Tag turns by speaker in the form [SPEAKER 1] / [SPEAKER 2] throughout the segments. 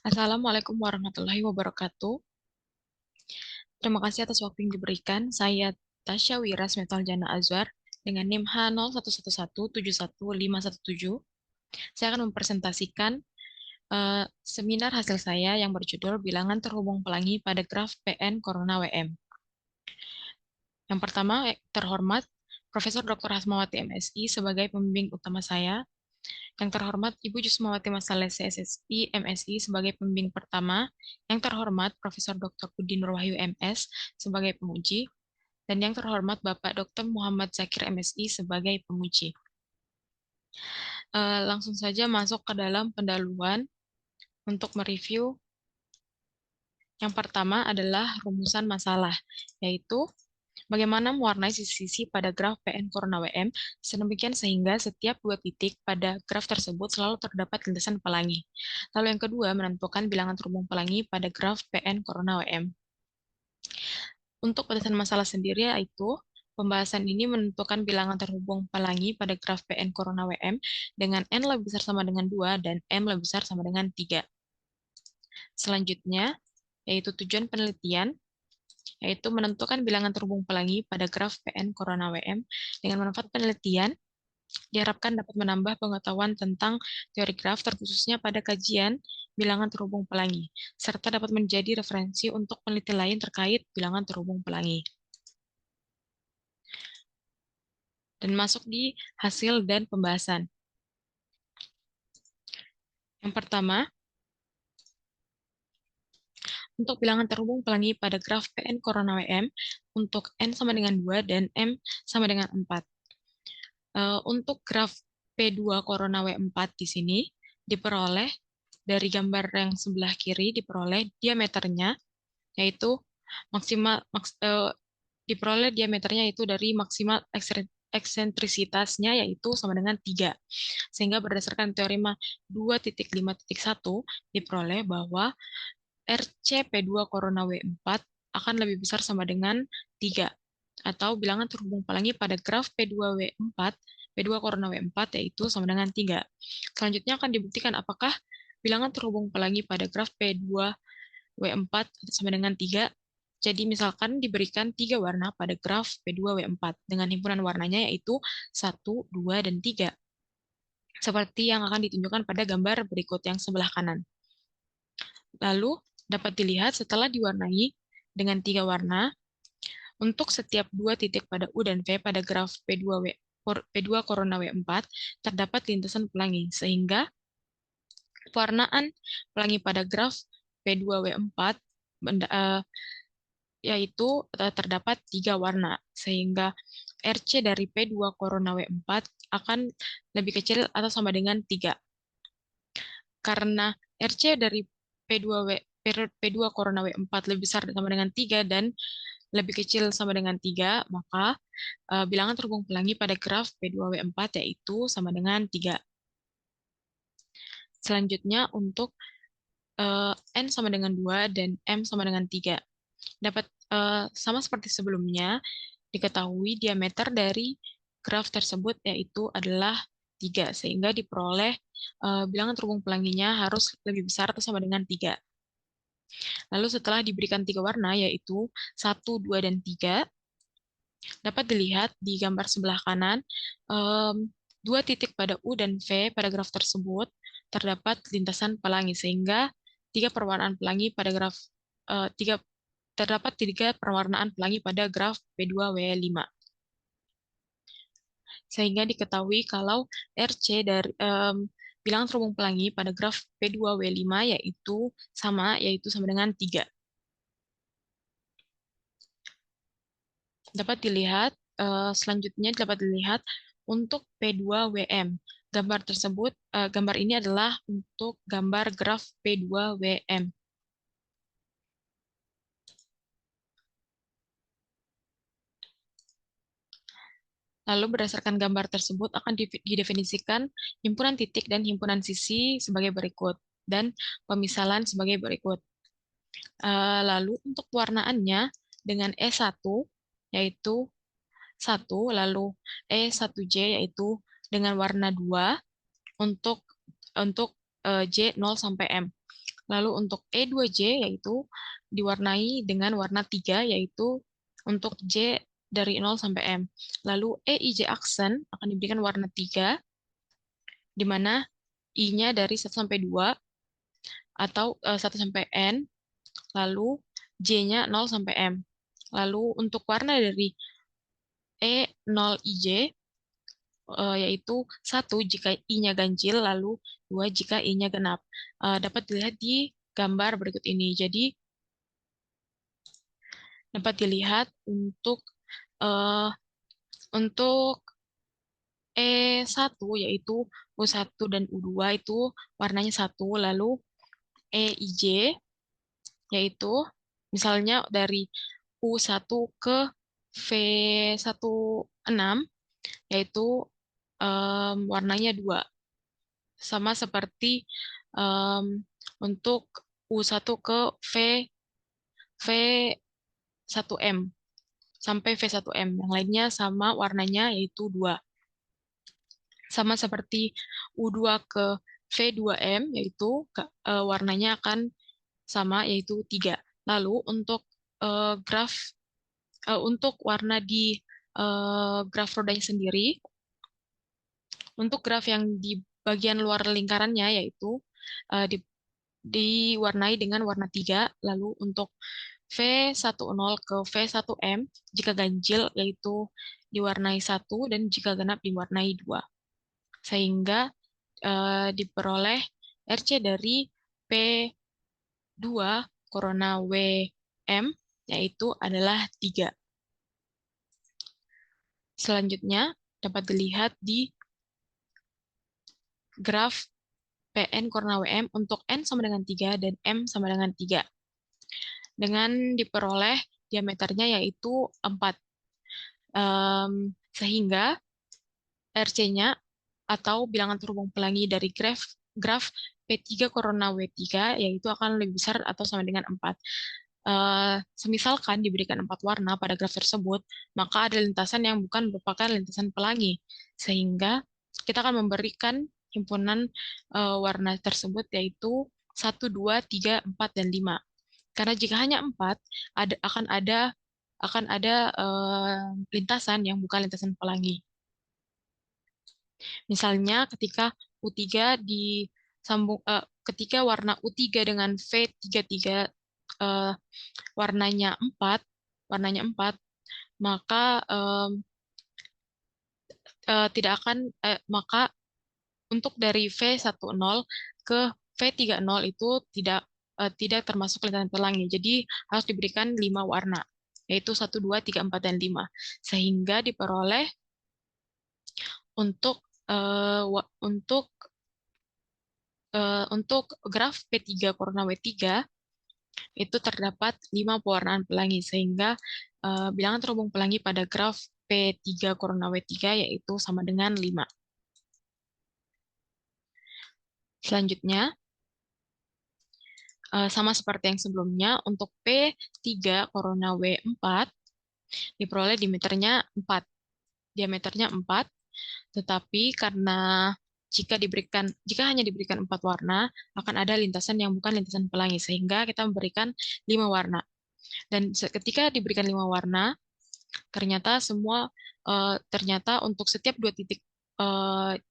[SPEAKER 1] Assalamualaikum warahmatullahi wabarakatuh. Terima kasih atas waktu yang diberikan. Saya Tasya Wira Smetal Jana Azwar dengan NIM H0111711517. Saya akan mempresentasikan seminar hasil saya yang berjudul Bilangan Terhubung Pelangi pada Graf PN Corona WM. Yang pertama, terhormat Profesor Dr. Hasmawati MSI sebagai pembimbing utama saya. Yang terhormat Ibu Jusmawati Masaleh CSSI MSI sebagai pembimbing pertama. Yang terhormat Profesor Dr. Udin Nurwahyu MS sebagai penguji. Dan yang terhormat Bapak Dr. Muhammad Zakir MSI sebagai penguji. Langsung saja masuk ke dalam pendahuluan untuk mereview. Yang pertama adalah rumusan masalah, yaitu bagaimana mewarnai sisi-sisi pada graf PN Corona WM sedemikian sehingga setiap dua titik pada graf tersebut selalu terdapat lintasan pelangi. Lalu yang kedua, menentukan bilangan terhubung pelangi pada graf PN Corona WM. Untuk batasan masalah sendiri yaitu pembahasan ini menentukan bilangan terhubung pelangi pada graf PN Corona WM dengan N lebih besar sama dengan 2 dan M lebih besar sama dengan 3. Selanjutnya, yaitu tujuan penelitian, yaitu menentukan bilangan terhubung pelangi pada graf PN Corona WM. Dengan manfaat penelitian, diharapkan dapat menambah pengetahuan tentang teori graf, terkhususnya pada kajian bilangan terhubung pelangi, serta dapat menjadi referensi untuk peneliti lain terkait bilangan terhubung pelangi. Dan masuk di hasil dan pembahasan. Yang pertama, untuk bilangan terhubung pelangi pada graf PN Corona WM, untuk N sama dengan 2 dan M sama dengan 4. Untuk graf P2 Corona W4 di sini, diperoleh dari gambar yang sebelah kiri, diperoleh diameternya, yaitu diperoleh diameternya itu dari maksimal eksentrisitasnya yaitu sama dengan 3. Sehingga berdasarkan teorema 2.5.1 diperoleh bahwa RC-P2 Corona W4 akan lebih besar sama dengan 3 atau bilangan terhubung pelangi pada graf P2 Corona W4 yaitu sama dengan 3. Selanjutnya akan dibuktikan apakah bilangan terhubung pelangi pada graf P2 W4 sama dengan 3. Jadi misalkan diberikan 3 warna pada graf P2 W4 dengan himpunan warnanya yaitu 1, 2, dan 3. Seperti yang akan ditunjukkan pada gambar berikut yang sebelah kanan. Lalu dapat dilihat setelah diwarnai dengan 3 warna, untuk setiap 2 titik pada U dan V pada graf P2 Corona W4 terdapat lintasan pelangi, sehingga pewarnaan pelangi pada graf P2W4 yaitu terdapat 3 warna, sehingga RC dari P2 Corona W4 akan lebih kecil atau sama dengan 3. Karena RC dari P2 Corona W4 lebih besar sama dengan 3 dan lebih kecil sama dengan 3, maka bilangan terhubung pelangi pada graf P2W4 yaitu sama dengan 3. Selanjutnya untuk N sama dengan 2 dan M sama dengan 3. Dapat sama seperti sebelumnya, diketahui diameter dari graf tersebut yaitu adalah 3, sehingga diperoleh bilangan terhubung pelanginya harus lebih besar atau sama dengan 3. Lalu setelah diberikan 3 warna yaitu 1, 2, dan 3, dapat dilihat di gambar sebelah kanan, 2 titik pada U dan V pada graf tersebut terdapat lintasan pelangi, sehingga 3 perwarnaan pelangi pada graf terdapat 3 perwarnaan pelangi pada graf P2W5. Sehingga diketahui kalau RC dari bilangan terhubung pelangi pada graf P2W5 yaitu sama dengan 3. Dapat dilihat selanjutnya dapat dilihat untuk P2WM. Gambar ini adalah untuk gambar graf P2WM. Lalu berdasarkan gambar tersebut akan didefinisikan himpunan titik dan himpunan sisi sebagai berikut, dan pemisalan sebagai berikut. Lalu untuk pewarnaannya dengan E1 yaitu 1, lalu E1J yaitu dengan warna 2 untuk J 0 sampai M. Lalu untuk E2J yaitu diwarnai dengan warna 3, yaitu untuk J dari 0 sampai M. Lalu EIJ aksen akan diberikan warna 3, di mana I-nya dari 1 sampai 2, atau 1 sampai N, lalu J-nya 0 sampai M. Lalu untuk warna dari E0IJ, yaitu 1 jika I-nya ganjil, lalu 2 jika I-nya genap. Dapat dilihat di gambar berikut ini. Jadi, dapat dilihat uh, untuk E1 yaitu U1 dan U2 itu warnanya 1, lalu EIJ yaitu misalnya dari U1 ke V16 yaitu warnanya 2. Sama seperti untuk U1 ke V1M sampai V1M. Yang lainnya sama warnanya yaitu 2. Sama seperti U2 ke V2M yaitu warnanya akan sama yaitu 3. Lalu untuk graf untuk warna di graf rodanya sendiri, untuk graf yang di bagian luar lingkarannya yaitu diwarnai dengan warna 3, lalu untuk V10 ke V1M jika ganjil yaitu diwarnai 1 dan jika genap diwarnai 2. Sehingga diperoleh RC dari P2 corona WM yaitu adalah 3. Selanjutnya dapat dilihat di graf PN corona WM untuk N sama dengan 3 dan M sama dengan 3. Dengan diperoleh diameternya yaitu 4. Sehingga RC-nya atau bilangan terhubung pelangi dari graf P3 corona W3 yaitu akan lebih besar atau sama dengan 4. Semisalkan diberikan 4 warna pada graf tersebut, maka ada lintasan yang bukan merupakan lintasan pelangi. Sehingga kita akan memberikan himpunan warna tersebut yaitu 1, 2, 3, 4, dan 5. Karena jika hanya 4, akan ada lintasan yang bukan lintasan pelangi. Misalnya ketika U3 disambung ketika warna U3 dengan V33 warnanya 4, maka tidak akan maka untuk dari V10 ke V30 itu tidak termasuk lintasan pelangi. Jadi harus diberikan 5 warna, yaitu 1, 2, 3, 4, dan 5. Sehingga diperoleh untuk graf P3 corona W3 itu terdapat 5 pewarnaan pelangi, sehingga bilangan terhubung pelangi pada graf P3 corona W3 yaitu sama dengan 5. Selanjutnya, sama seperti yang sebelumnya, untuk P3 corona W4 diperoleh diameternya 4. Tetapi karena jika hanya diberikan 4 warna, akan ada lintasan yang bukan lintasan pelangi, sehingga kita memberikan 5 warna. Dan ketika diberikan 5 warna, ternyata untuk setiap 2 titik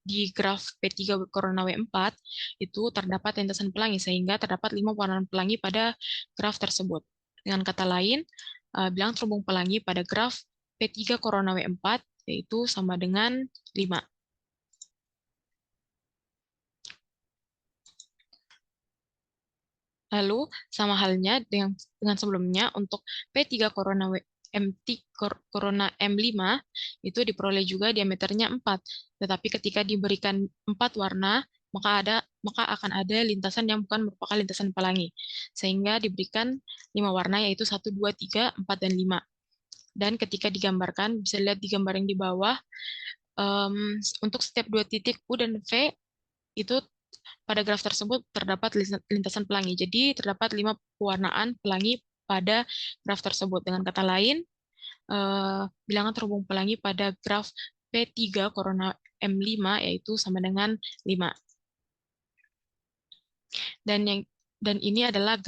[SPEAKER 1] di graf P3 corona W4 itu terdapat lintasan pelangi, sehingga terdapat 5 warna pelangi pada graf tersebut. Dengan kata lain, bilangan terhubung pelangi pada graf P3 corona W4 yaitu sama dengan 5. Lalu, sama halnya dengan sebelumnya, untuk P3 corona corona M5 itu diperoleh juga diameternya 4. Tetapi ketika diberikan 4 warna, maka akan ada lintasan yang bukan merupakan lintasan pelangi. Sehingga diberikan 5 warna yaitu 1, 2, 3, 4, dan 5. Dan ketika digambarkan, bisa lihat di gambar yang di bawah, untuk setiap 2 titik U dan V, itu pada graf tersebut terdapat lintasan pelangi. Jadi terdapat 5 pewarnaan pelangi pada graf tersebut. Dengan kata lain, bilangan terhubung pelangi pada graf P3 corona M5 yaitu sama dengan 5. Dan yang Dan ini adalah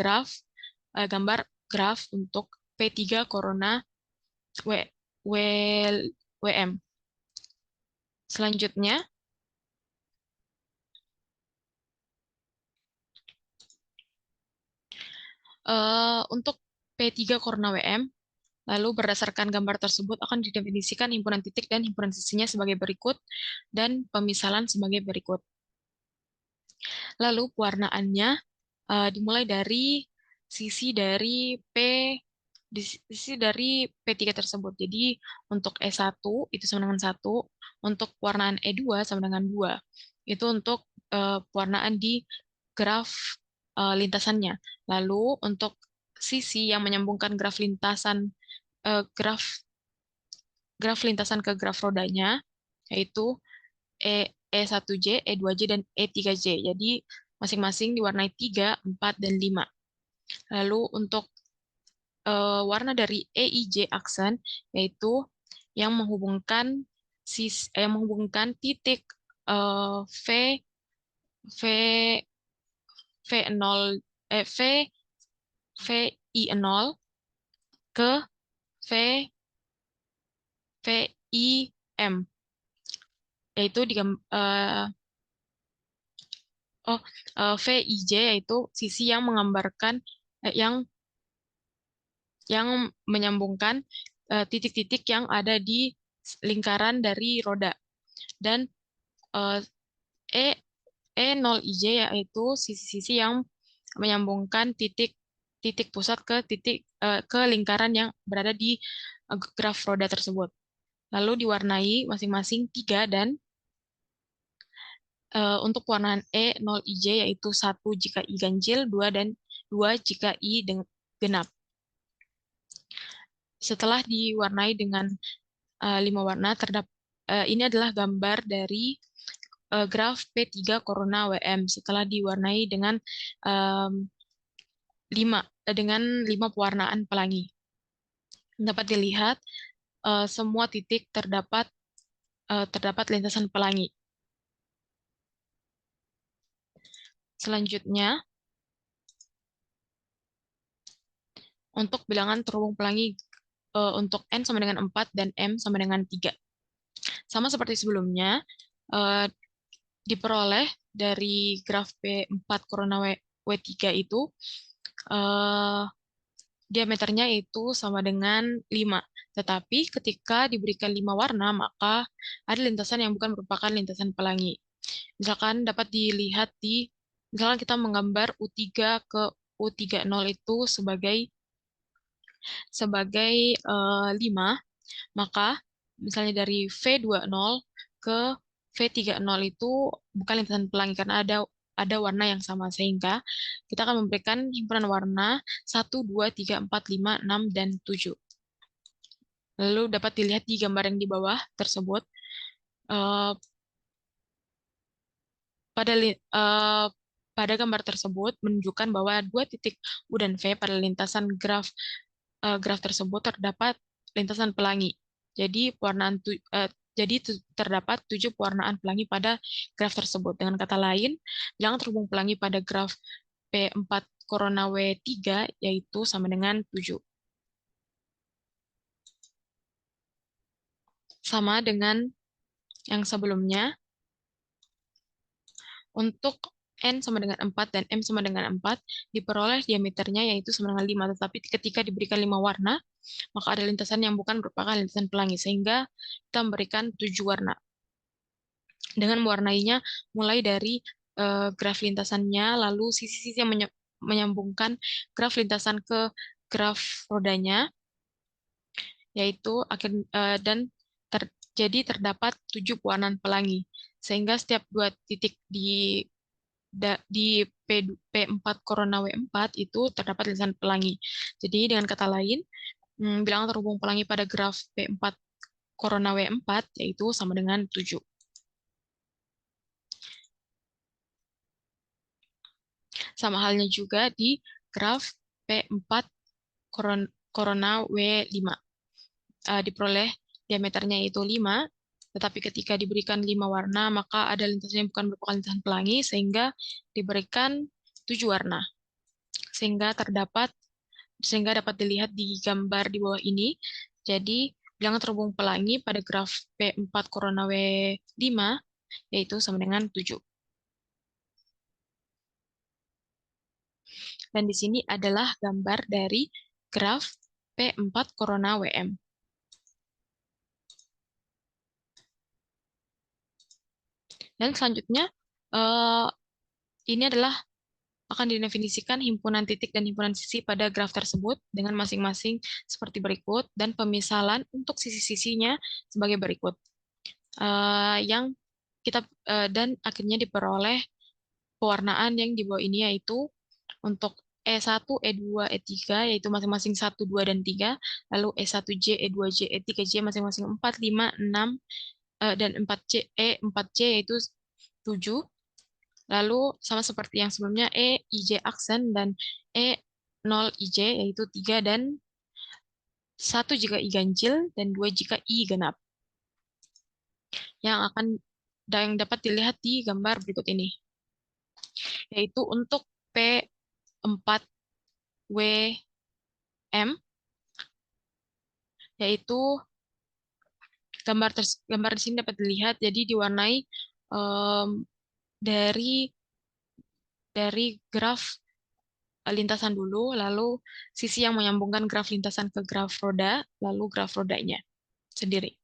[SPEAKER 1] gambar graf untuk P3 Corona W, W, WM. Selanjutnya, untuk P3 Corona WM, lalu berdasarkan gambar tersebut akan didefinisikan himpunan titik dan himpunan sisinya sebagai berikut, dan pemisalan sebagai berikut. Lalu pewarnaannya dimulai dari sisi dari sisi dari P3 tersebut. Jadi untuk E1 itu sama dengan 1, untuk pewarnaan E2 sama dengan 2. Itu untuk pewarnaan di graf lintasannya. Lalu untuk sisi yang menyambungkan eh, graf graf lintasan ke graf rodanya, yaitu E1J, E2J, dan E3J. Jadi masing-masing diwarnai 3, 4, dan 5. Lalu untuk warna dari EIJ aksen, yaitu yang menghubungkan titik V V V0 VI0 ke V VIM, yaitu VIJ, yaitu sisi yang menggambarkan yang menyambungkan titik-titik yang ada di lingkaran dari roda. Dan E E0IJ yaitu sisi-sisi yang menyambungkan titik pusat ke lingkaran yang berada di graf roda tersebut. Lalu diwarnai masing-masing 3, dan untuk warnaan E0IJ yaitu 1 jika I ganjil, 2 dan 2 jika I genap. Setelah diwarnai dengan 5 warna, ini adalah gambar dari graf P3 Corona WM setelah diwarnai dengan 5 pewarnaan pelangi. Dapat dilihat semua titik terdapat lintasan pelangi. Selanjutnya, untuk bilangan terhubung pelangi untuk N sama dengan 4 dan M sama dengan 3. Sama seperti sebelumnya, diperoleh dari graf P4 Corona W3 itu diameternya itu sama dengan 5. Tetapi ketika diberikan 5 warna, maka ada lintasan yang bukan merupakan lintasan pelangi. Misalkan dapat dilihat misalkan kita menggambar U3 ke U30 itu sebagai 5, maka misalnya dari V20 ke V30 itu bukan lintasan pelangi karena ada warna yang sama, sehingga kita akan memberikan himpunan warna 1, 2, 3, 4, 5, 6, dan 7. Lalu dapat dilihat di gambar yang di bawah tersebut, pada gambar tersebut menunjukkan bahwa 2 titik U dan V pada lintasan graf tersebut terdapat lintasan pelangi. Jadi terdapat 7 pewarnaan pelangi pada graf tersebut. Dengan kata lain, bilangan terhubung pelangi pada graf P4 Corona W3 yaitu sama dengan 7. Sama dengan yang sebelumnya, untuk N sama dengan 4 dan M sama dengan 4, diperoleh diameternya yaitu sama dengan 5. Tetapi ketika diberikan 5 warna, maka ada lintasan yang bukan merupakan lintasan pelangi, sehingga kita memberikan 7 warna. Dengan mewarnainya mulai dari graf lintasannya, lalu sisi-sisi yang menyambungkan graf lintasan ke graf rodanya, yaitu jadi terdapat 7 pewarnaan pelangi, sehingga setiap 2 titik di P4 Corona W4 itu terdapat lintasan pelangi. Jadi dengan kata lain, bilangan terhubung pelangi pada graf P4 Corona W4 yaitu sama dengan 7. Sama halnya juga di graf P4 Corona W5. Diperoleh diameternya itu 5, tetapi ketika diberikan 5 warna, maka ada lintasan yang bukan merupakan lintasan pelangi, sehingga diberikan 7 warna. sehingga dapat dilihat di gambar di bawah ini. Jadi, bilangan terhubung pelangi pada graf P4 Corona W5 yaitu sama dengan 7. Dan di sini adalah gambar dari graf P4 Corona WM. Dan selanjutnya, ini adalah akan didefinisikan himpunan titik dan himpunan sisi pada graf tersebut dengan masing-masing seperti berikut, dan pemisalan untuk sisi-sisinya sebagai berikut. Yang kita dan akhirnya diperoleh pewarnaan yang di bawah ini, yaitu untuk E1, E2, E3, yaitu masing-masing 1, 2, dan 3, lalu E1J, E2J, E3J, masing-masing 4, 5, 6, dan 4C, E4C, yaitu 7, lalu sama seperti yang sebelumnya, EIJ aksen dan E0IJ, yaitu 3 dan 1 jika I ganjil, dan 2 jika I genap, yang dapat dilihat di gambar berikut ini, yaitu untuk P4WM, yaitu gambar di sini dapat dilihat, jadi diwarnai dari graf lintasan dulu, lalu sisi yang menyambungkan graf lintasan ke graf roda, lalu graf rodanya sendiri.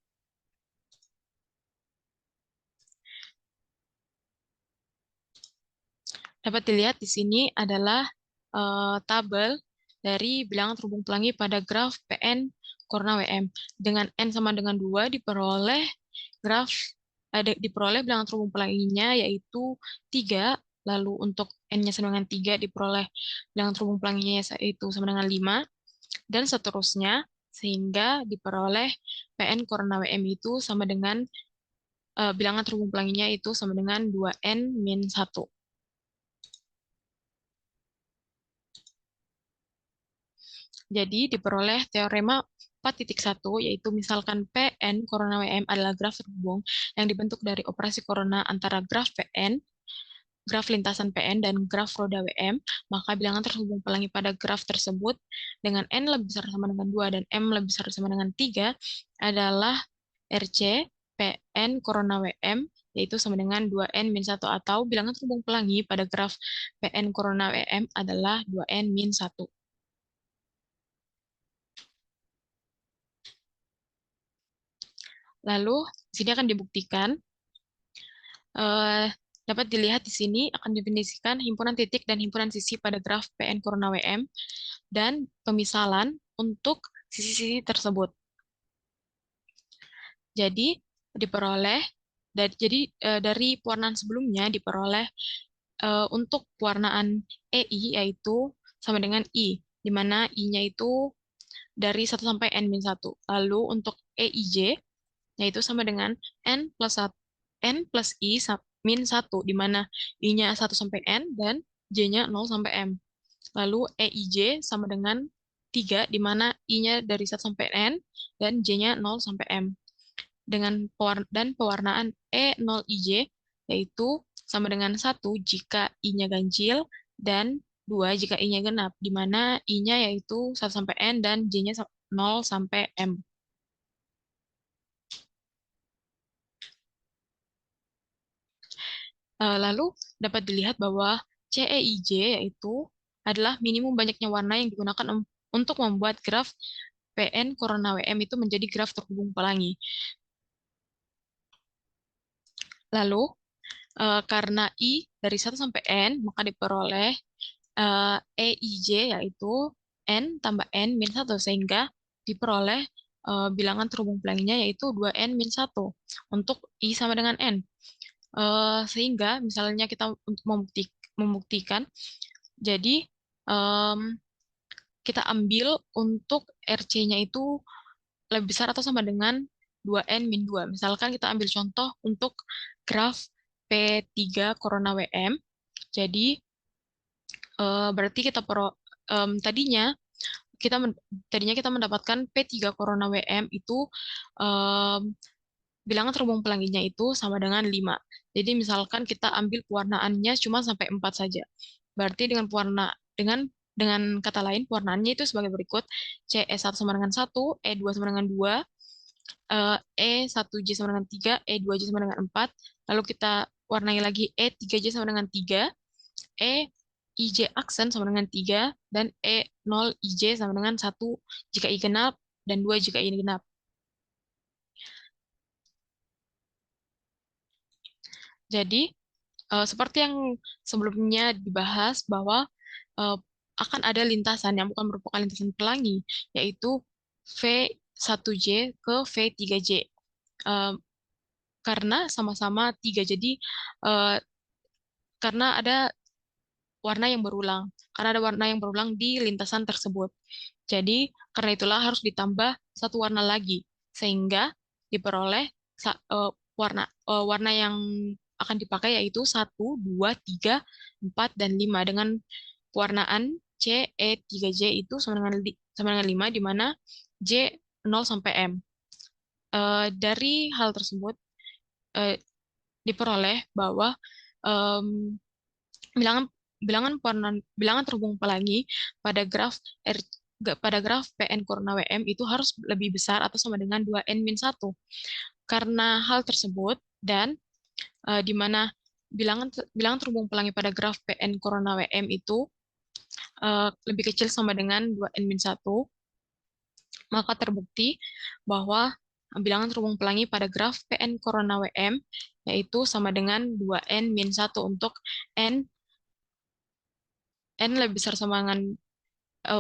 [SPEAKER 1] Dapat dilihat di sini adalah tabel dari bilangan terhubung pelangi pada graf PN Corona WM. Dengan N sama dengan 2 diperoleh bilangan terhubung pelanginya yaitu 3, lalu untuk N-nya sama dengan 3 diperoleh bilangan terhubung pelanginya yaitu sama dengan 5, dan seterusnya, sehingga diperoleh PN Corona WM itu sama dengan bilangan terhubung pelanginya itu sama dengan 2N-1. Jadi diperoleh teorema 4.1, yaitu misalkan PN Corona WM adalah graf terhubung yang dibentuk dari operasi corona antara graf PN, graf lintasan PN, dan graf roda WM, maka bilangan terhubung pelangi pada graf tersebut dengan N lebih besar sama dengan 2 dan M lebih besar sama dengan 3 adalah RC PN Corona WM, yaitu sama dengan 2N-1, atau bilangan terhubung pelangi pada graf PN Corona WM adalah 2N-1. Lalu, di sini akan dibuktikan, dapat dilihat di sini akan didefinisikan himpunan titik dan himpunan sisi pada graf PN Corona WM, dan pemisalan untuk sisi-sisi tersebut. Jadi, dari pewarnaan sebelumnya diperoleh untuk pewarnaan EI yaitu sama dengan I, di mana I-nya itu dari 1 sampai N-1. Lalu untuk EIJ, yaitu sama dengan N plus I min 1, di mana I-nya 1 sampai N dan J-nya 0 sampai M. Lalu EIJ sama dengan 3, di mana I-nya dari 1 sampai N dan J-nya 0 sampai M. Dan pewarnaan E0IJ, yaitu sama dengan 1 jika I-nya ganjil dan 2 jika I-nya genap, di mana I-nya yaitu 1 sampai N dan J-nya 0 sampai M. Lalu dapat dilihat bahwa CEIJ yaitu adalah minimum banyaknya warna yang digunakan untuk membuat graf PN Corona WM itu menjadi graf terhubung pelangi. Lalu, karena I dari 1 sampai N, maka diperoleh EIJ yaitu N tambah N min 1, sehingga diperoleh bilangan terhubung pelanginya yaitu 2N min 1 untuk I sama dengan N. Sehingga misalnya kita untuk membuktikan, jadi kita ambil untuk RC-nya itu lebih besar atau sama dengan 2N min 2. Misalkan kita ambil contoh untuk graf P3 Corona WM. Jadi berarti tadinya kita mendapatkan P3 Corona WM itu bilangan terhubung pelanginya itu sama dengan 5. Jadi misalkan kita ambil pewarnaannya cuma sampai 4 saja. Berarti dengan dengan kata lain, pewarnaannya itu sebagai berikut. CE1 sama dengan 1, E2 sama dengan 2, E1J sama dengan 3, E2J sama dengan 4. Lalu kita warnai lagi E3J sama dengan 3, E-IJ aksen sama dengan 3, dan E0IJ sama dengan 1 jika I genap, dan 2 jika I genap. Jadi, seperti yang sebelumnya dibahas bahwa eh, akan ada lintasan yang bukan merupakan lintasan pelangi, yaitu V1J ke V3J. Eh, karena sama-sama 3, jadi eh, karena ada warna yang berulang, karena ada warna yang berulang di lintasan tersebut. Jadi, karena itulah harus ditambah satu warna lagi, sehingga diperoleh warna yang akan dipakai yaitu 1, 2, 3, 4, dan 5 dengan pewarnaan CE3J itu sama dengan 5, di mana J 0 sampai M. Dari hal tersebut eh, diperoleh bahwa em, bilangan bilangan terhubung pelangi pada graf R, pada graf PN Corona WM itu harus lebih besar atau sama dengan 2n-1. Karena hal tersebut dan di mana bilangan terhubung pelangi pada graf PN Corona WM itu lebih kecil sama dengan 2n-1, maka terbukti bahwa bilangan terhubung pelangi pada graf PN Corona WM yaitu sama dengan 2n-1 untuk n n lebih besar sama dengan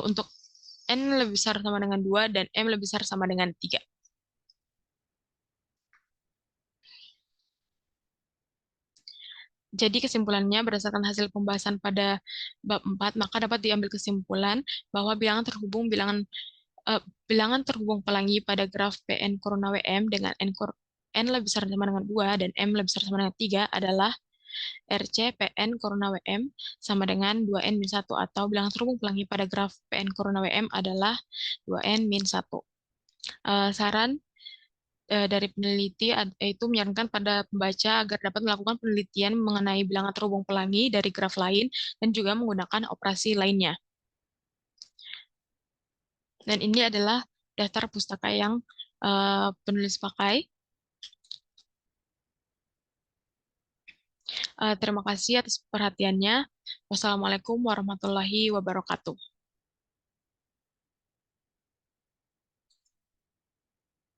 [SPEAKER 1] untuk n lebih besar sama dengan 2 dan m lebih besar sama dengan 3. Jadi kesimpulannya berdasarkan hasil pembahasan pada bab 4, maka dapat diambil kesimpulan bahwa eh, bilangan terhubung pelangi pada graf PN Corona WM dengan n lebih besar sama dengan 2 dan m lebih besar sama dengan 3 adalah RC PN Corona WM sama dengan 2n-1, atau bilangan terhubung pelangi pada graf PN Corona WM adalah 2n-1. Saran dari peneliti itu menyarankan pada pembaca agar dapat melakukan penelitian mengenai bilangan terhubung pelangi dari graf lain dan juga menggunakan operasi lainnya. Dan ini adalah daftar pustaka yang penulis pakai. Terima kasih atas perhatiannya. Wassalamualaikum warahmatullahi wabarakatuh.